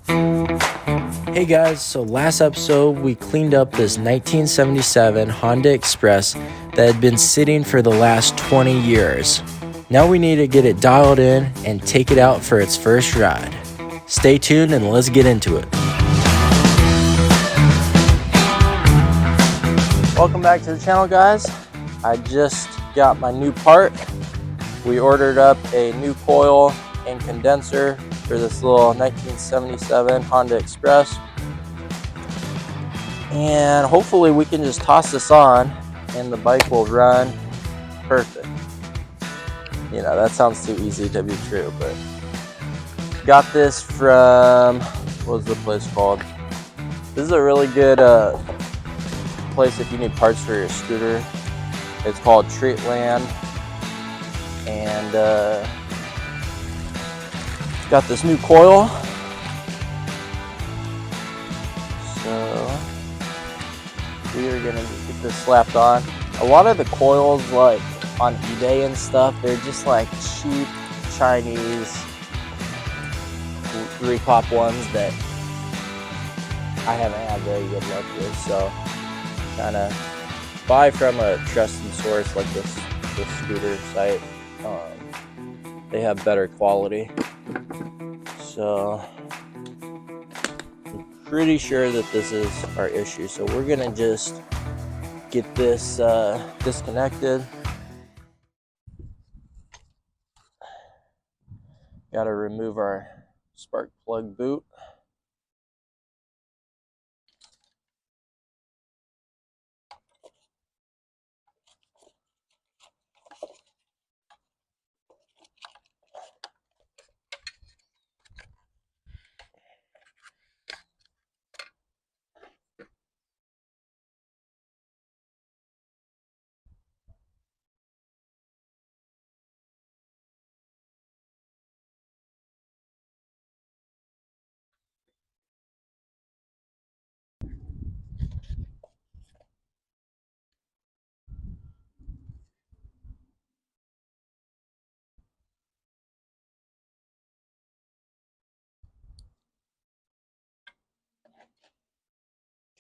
Hey guys, so last episode we cleaned up this 1977 Honda Express that had been sitting for the last 20 years. Now we need to get it dialed in and take it out for its first ride. Stay tuned and let's get into it. Welcome back to the channel, guys. I just got my new part. We ordered up a new coil and condenser for this little 1977 Honda Express. And hopefully we can just toss this on and the bike will run perfect. You know, that sounds too easy to be true, but got this from, what's the place called? This is a really good place if you need parts for your scooter. It's called Treatland, and got this new coil. So we are gonna get this slapped on. A lot of the coils, like on eBay and stuff, they're just like cheap Chinese repop ones that I haven't had very good luck with. So kind of buy from a trusted source like this scooter site. They have better quality. So I'm pretty sure that this is our issue. So we're gonna just get this disconnected. Got to remove our spark plug boot.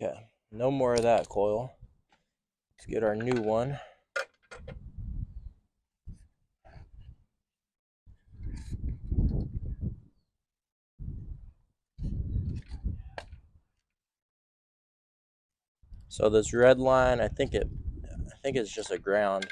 Okay, no more of that coil. Let's get our new one. So this red line, I think it's just a ground.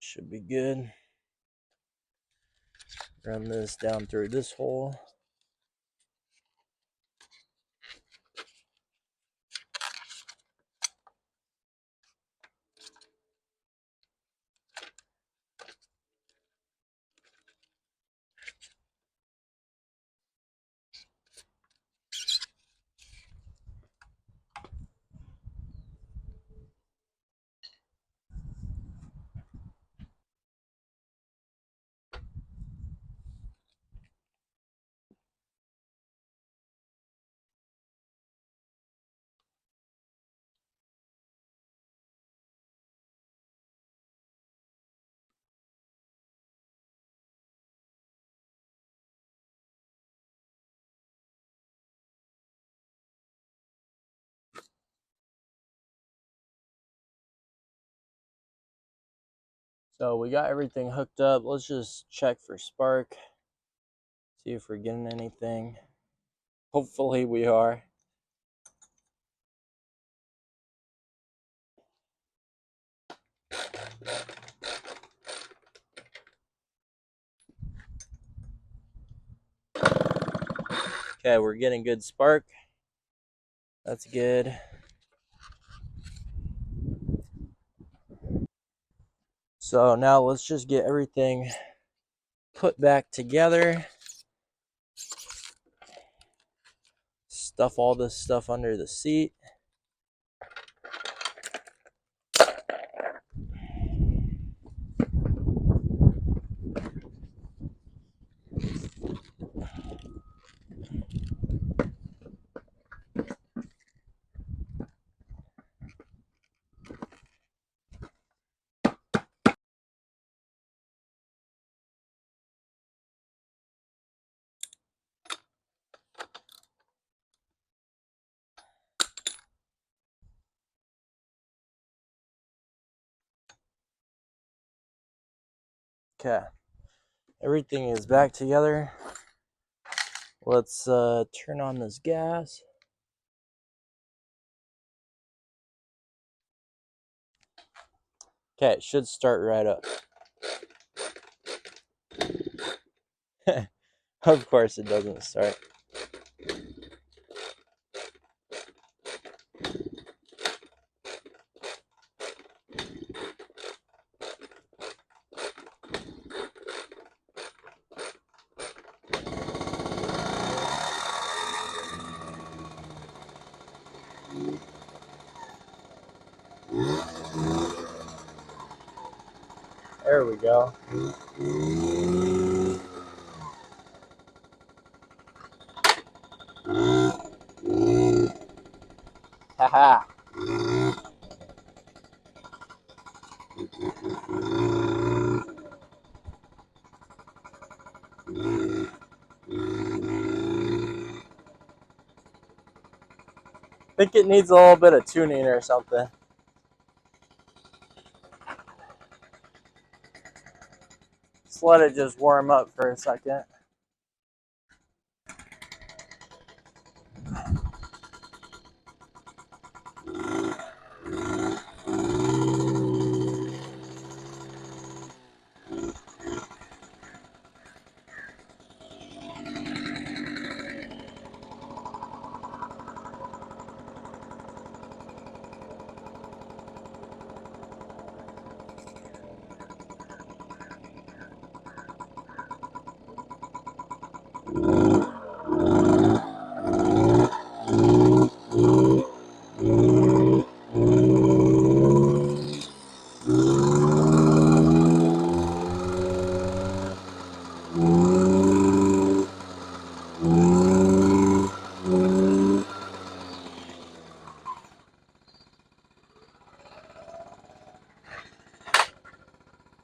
Should be good. Run this down through this hole. So we got everything hooked up. Let's just check for spark. See if we're getting anything. Hopefully we are. Okay, we're getting good spark. That's good. So now let's just get everything put back together. Stuff all this stuff under the seat. Okay, everything is back together. Let's turn on this gas. Okay, it should start right up. Of course it doesn't start. There we go. Haha. I think it needs a little bit of tuning or something. Just let it just warm up for a second.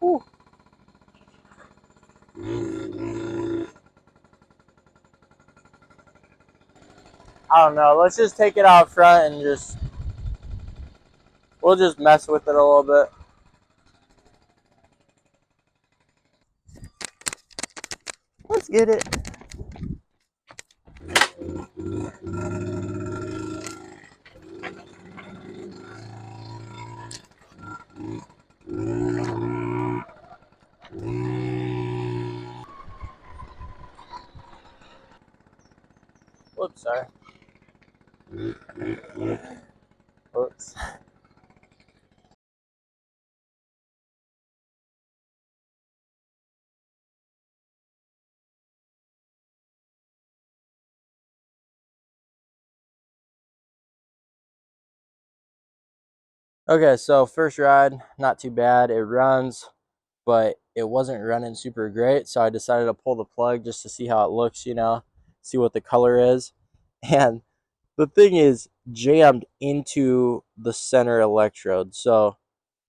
Whew. I don't know. Let's just take it out front and we'll just mess with it a little bit. Let's get it. Whoops, sorry. Whoops. Okay, so first ride, not too bad. It runs, but it wasn't running super great. So I decided to pull the plug just to see how it looks, see what the color is. And the thing is jammed into the center electrode. So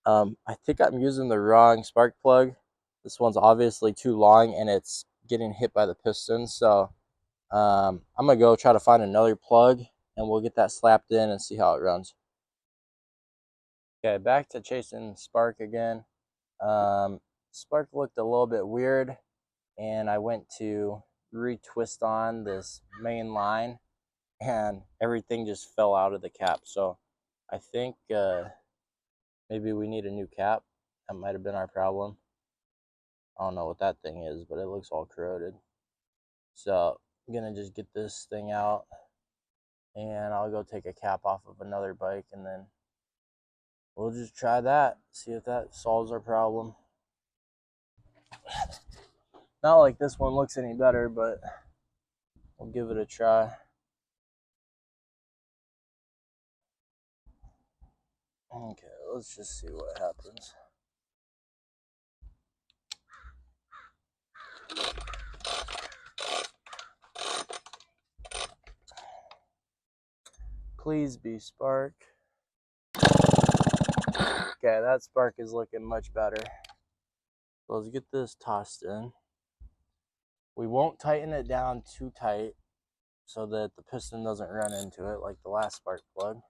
I think I'm using the wrong spark plug. This one's obviously too long and it's getting hit by the piston. So I'm going to go try to find another plug and we'll get that slapped in and see how it runs. Okay, back to chasing spark again. Spark looked a little bit weird, and I went to retwist on this main line, and everything just fell out of the cap. So I think maybe we need a new cap. That might have been our problem. I don't know what that thing is, but it looks all corroded. So I'm gonna just get this thing out, and I'll go take a cap off of another bike, and then we'll just try that, see if that solves our problem. Not like this one looks any better, but we'll give it a try. Okay, let's just see what happens. Please be spark. Okay, that spark is looking much better. So let's get this tossed in. We won't tighten it down too tight so that the piston doesn't run into it like the last spark plug.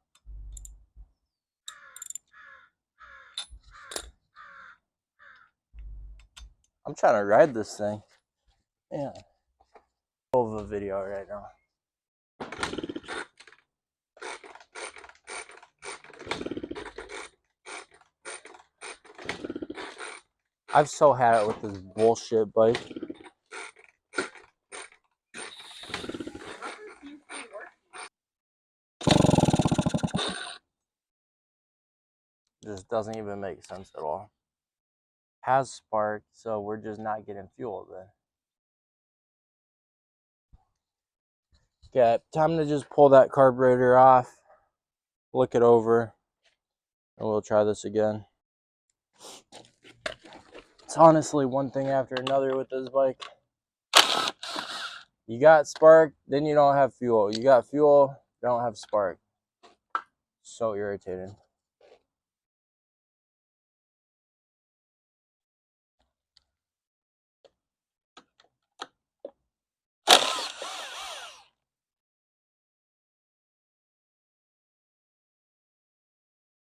I'm trying to ride this thing. Yeah. Of a video right now. I've so had it with this bullshit bike. Just doesn't even make sense at all. Has spark, so we're just not getting fuel then. Okay, time to just pull that carburetor off, look it over, and we'll try this again. It's honestly one thing after another with this bike. You got spark, then you don't have fuel. You got fuel, don't have spark. So irritating.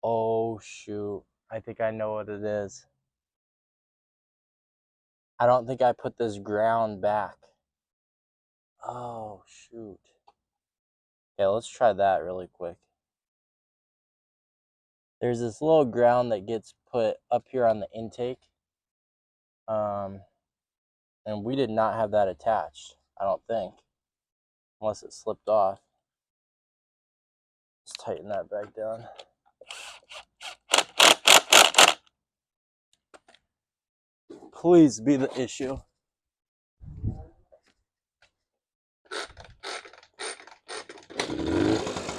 Oh shoot, I think I know what it is. I don't think I put this ground back. Oh shoot. Okay, let's try that really quick. There's this little ground that gets put up here on the intake. And we did not have that attached, I don't think. Unless it slipped off. Let's tighten that back down. Please be the issue.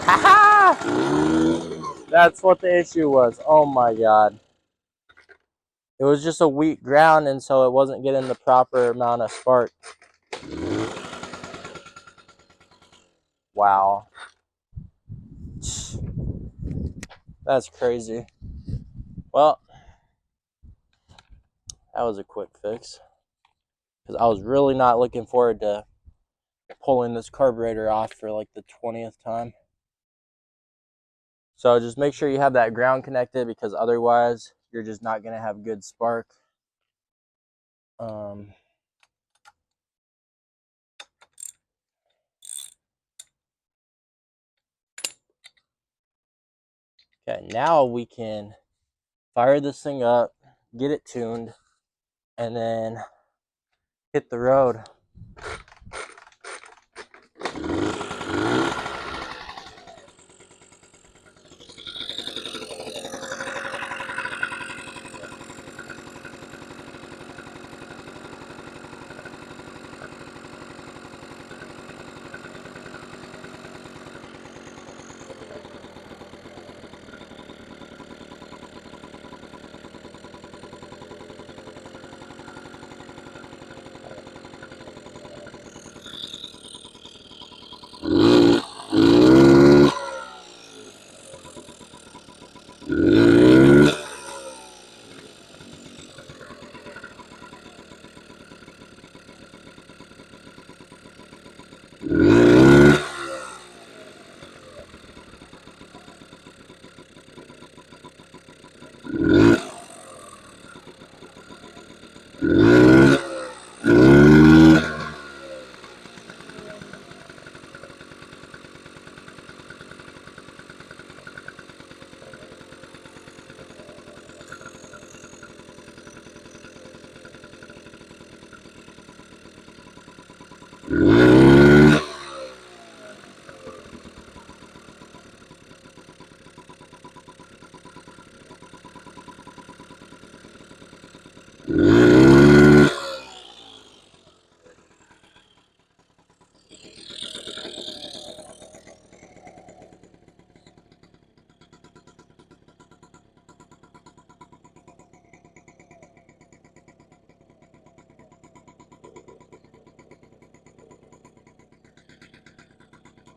Haha! That's what the issue was. Oh my god. It was just a weak ground, and so it wasn't getting the proper amount of spark. Wow. That's crazy. Well, that was a quick fix. Because I was really not looking forward to pulling this carburetor off for like the 20th time. So just make sure you have that ground connected, because otherwise you're just not going to have good spark. Okay, now we can fire this thing up, get it tuned, and then hit the road.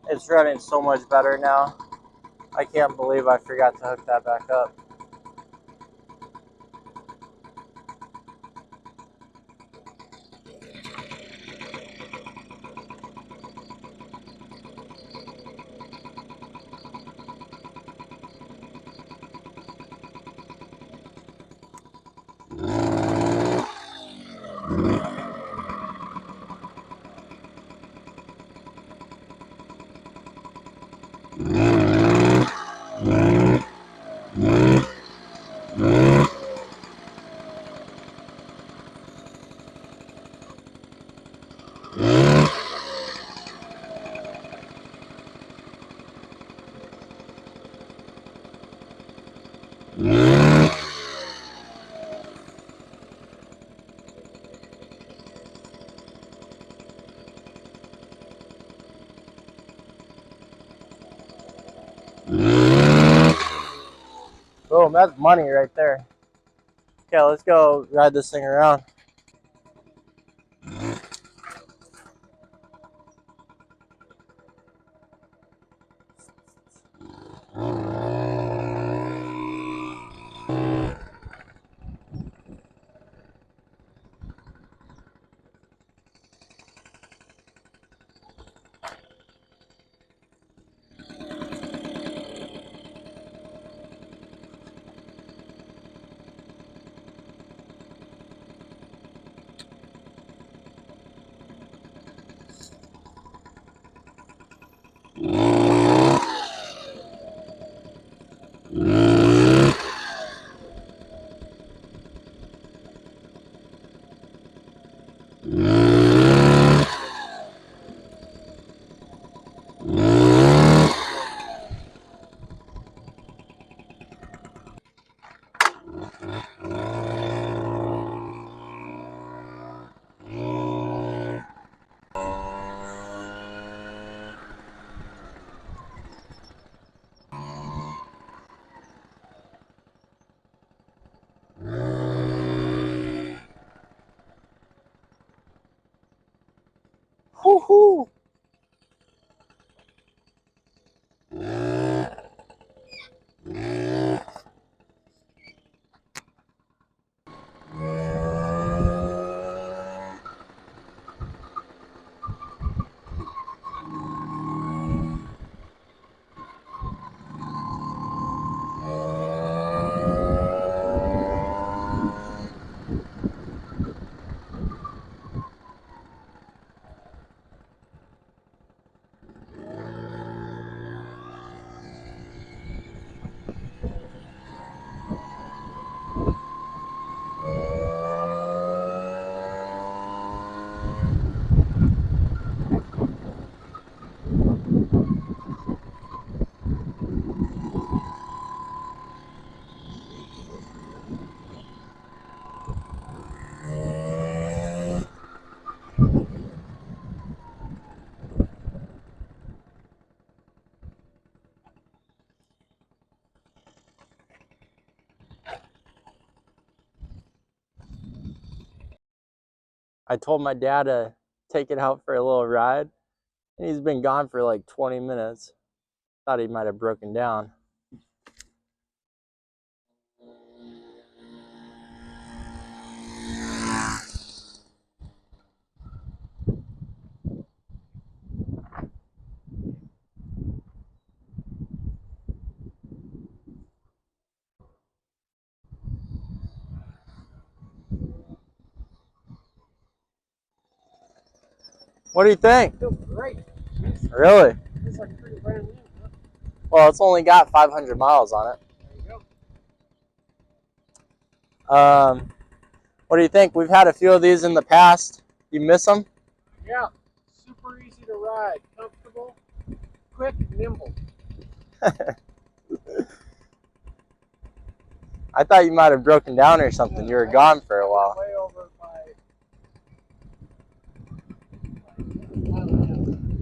It's running so much better now. I can't believe I forgot to hook that back up. Boom, that's money right there. Okay, let's go ride this thing around. Woohoo! I told my dad to take it out for a little ride, and he's been gone for like 20 minutes. Thought he might have broken down. What do you think? It feels great. Really? It's like pretty brand new. Huh? Well, it's only got 500 miles on it. There you go. What do you think? We've had a few of these in the past. You miss them? Yeah. Super easy to ride. Comfortable. Quick. Nimble. I thought you might have broken down or something. You were gone for a while. Way over by.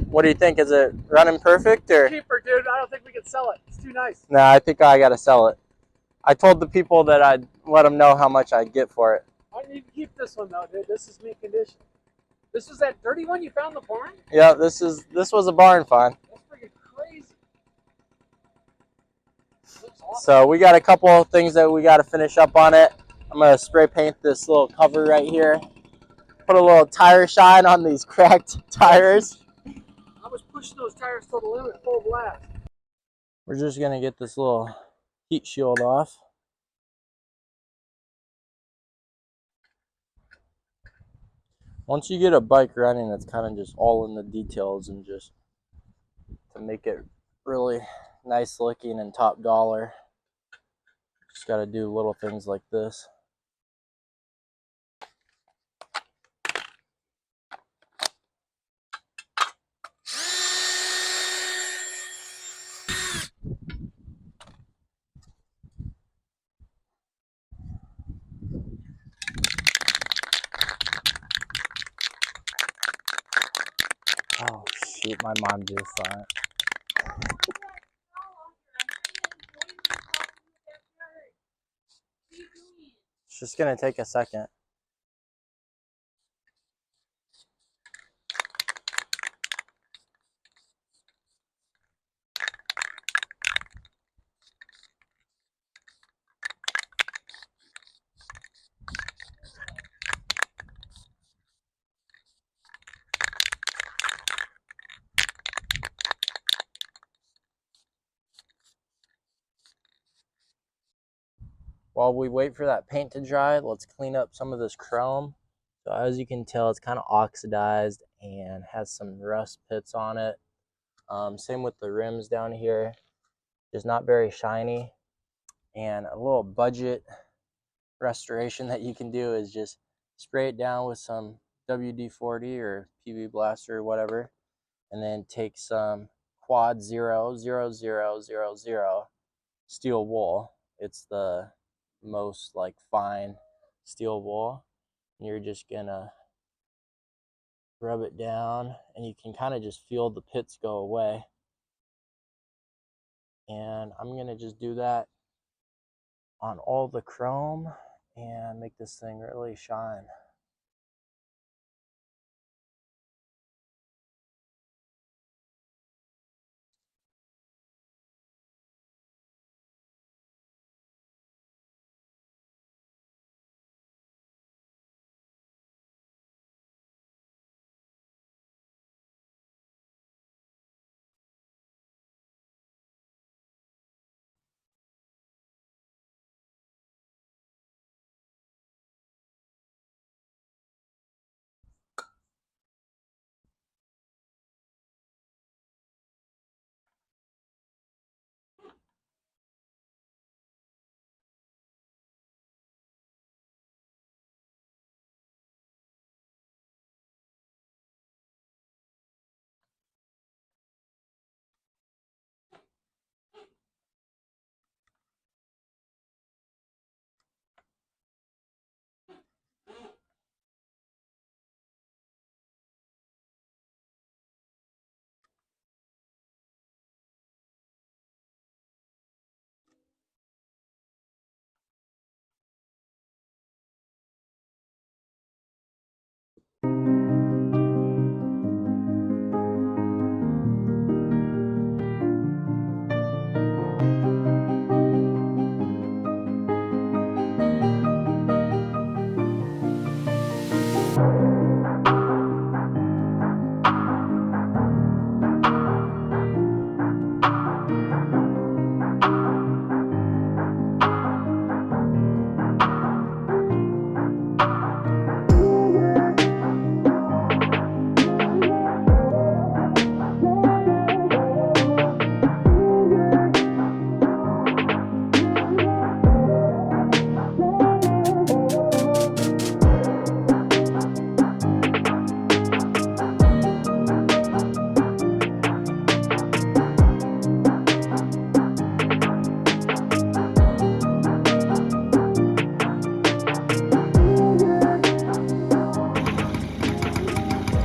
What do you think? Is it running perfect or? Cheaper, dude. I don't think we can sell it. It's too nice. No, I think I gotta sell it. I told the people that I'd let them know how much I'd get for it. I need to keep this one though, dude. This is mint condition. This is that dirty one you found in the barn? Yeah, this was a barn find. That's pretty So we got a couple of things that we got to finish up on it. I'm going to spray paint this little cover right here. Put a little tire shine on these cracked tires. I was pushing those tires to the limit full blast. We're just going to get this little heat shield off. Once you get a bike running, it's kind of just all in the details, and just to make it really nice looking and top dollar, just got to do little things like this. Oh shoot, my mom just saw it. It's just gonna take a second. While we wait for that paint to dry, let's clean up some of this chrome. So as you can tell, it's kind of oxidized and has some rust pits on it. Same with the rims down here, just not very shiny. And a little budget restoration that you can do is just spray it down with some WD-40 or PB Blaster or whatever, and then take some quad 00000 steel wool. It's the most like fine steel wool, and you're just gonna rub it down, and you can kind of just feel the pits go away. And I'm gonna just do that on all the chrome and make this thing really shine.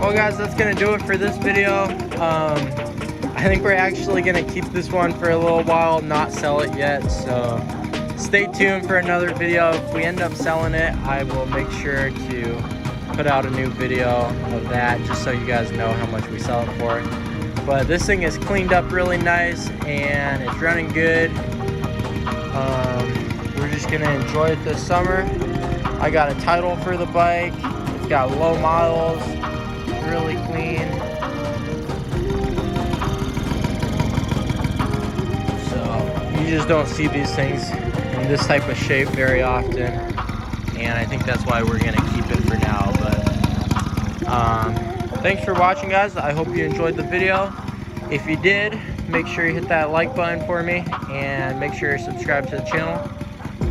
Well guys, that's gonna do it for this video. I think we're actually gonna keep this one for a little while, not sell it yet, so stay tuned for another video. If we end up selling it, I will make sure to put out a new video of that, just so you guys know how much we sell it for. But this thing is cleaned up really nice and it's running good. We're just gonna enjoy it this summer. I got a title for the bike. It's got low miles, really clean. So you just don't see these things in this type of shape very often, and I think that's why we're gonna keep it for now. But thanks for watching, guys. I hope you enjoyed the video. If you did, make sure you hit that like button for me, and make sure you're subscribed to the channel,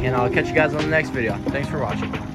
and I'll catch you guys on the next video. Thanks for watching.